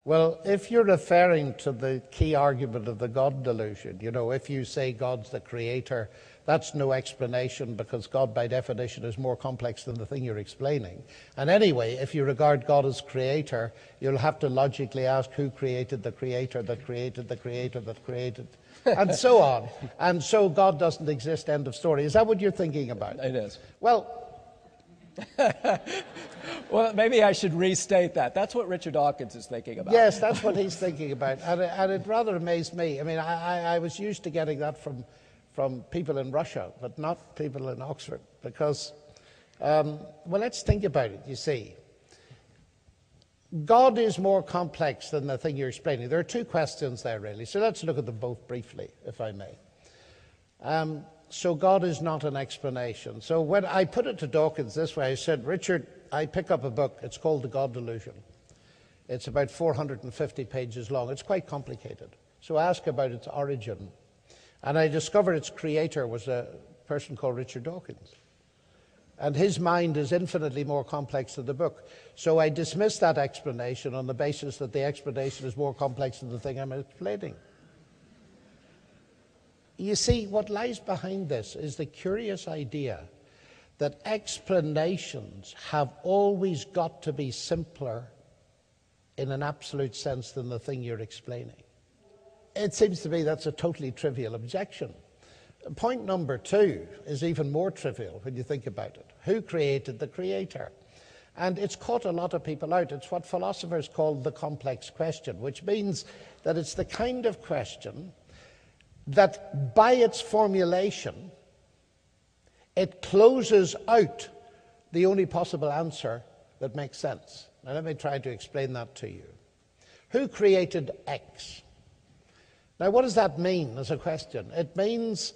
Well, if you're referring to the key argument of the God delusion, if you say God's the creator, that's no explanation because God by definition is more complex than the thing you're explaining. And anyway, if you regard God as creator, you'll have to logically ask who created the creator that created the creator that created, and so on. And so God doesn't exist, end of story. Is that what you're thinking about? It is. Well, well, maybe I should restate that. That's what Richard Dawkins is thinking about. Yes, that's what he's thinking about. And it rather amazed me. I mean, I was used to getting that from people in Russia, but not people in Oxford. Because, well, let's think about it, you see. God is more complex than the thing you're explaining. There are two questions there, really. So let's look at them both briefly, if I may. So God is not an explanation. So when I put it to Dawkins this way, I said, Richard, I pick up a book. It's called The God Delusion. It's about 450 pages long. It's quite complicated. So I ask about its origin. And I discovered its creator was a person called Richard Dawkins. And his mind is infinitely more complex than the book. So I dismiss that explanation on the basis that the explanation is more complex than the thing I'm explaining. You see, what lies behind this is the curious idea that explanations have always got to be simpler in an absolute sense than the thing you're explaining. It seems to me that's a totally trivial objection. Point number two is even more trivial when you think about it. Who created the creator? And it's caught a lot of people out. It's what philosophers call the complex question, which means that it's the kind of question that by its formulation, it closes out the only possible answer that makes sense. Now let me try to explain that to you. Who created X? Now what does that mean as a question? It means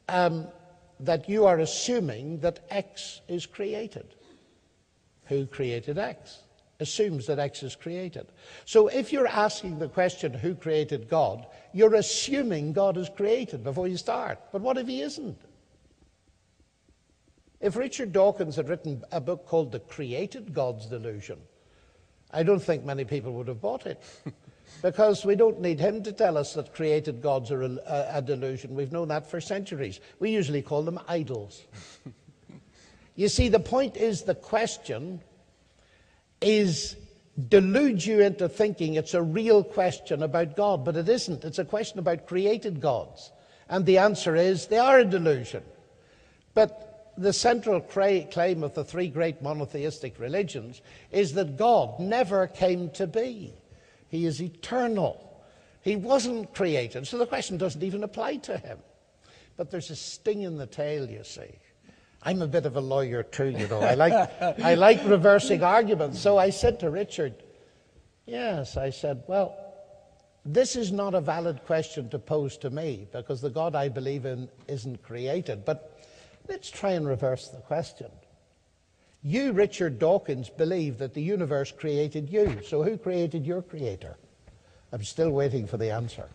that you are assuming that X is created. Who created X? Assumes that X is created. So if you're asking the question, who created God, you're assuming God is created before you start. But what if he isn't? If Richard Dawkins had written a book called The Created God's Delusion, I don't think many people would have bought it. Because we don't need him to tell us that created gods are a delusion. We've known that for centuries. We usually call them idols. You see, the point is the question is delude you into thinking it's a real question about God, but it isn't. It's a question about created gods. And the answer is they are a delusion. But the central claim of the three great monotheistic religions is that God never came to be. He is eternal. He wasn't created, so the question doesn't even apply to him. But there's a sting in the tail, you see. I'm a bit of a lawyer too, I like reversing arguments. So I said to Richard, yes, I said, well, this is not a valid question to pose to me because the God I believe in isn't created. But let's try and reverse the question. You, Richard Dawkins, believe that the universe created you. So who created your creator? I'm still waiting for the answer.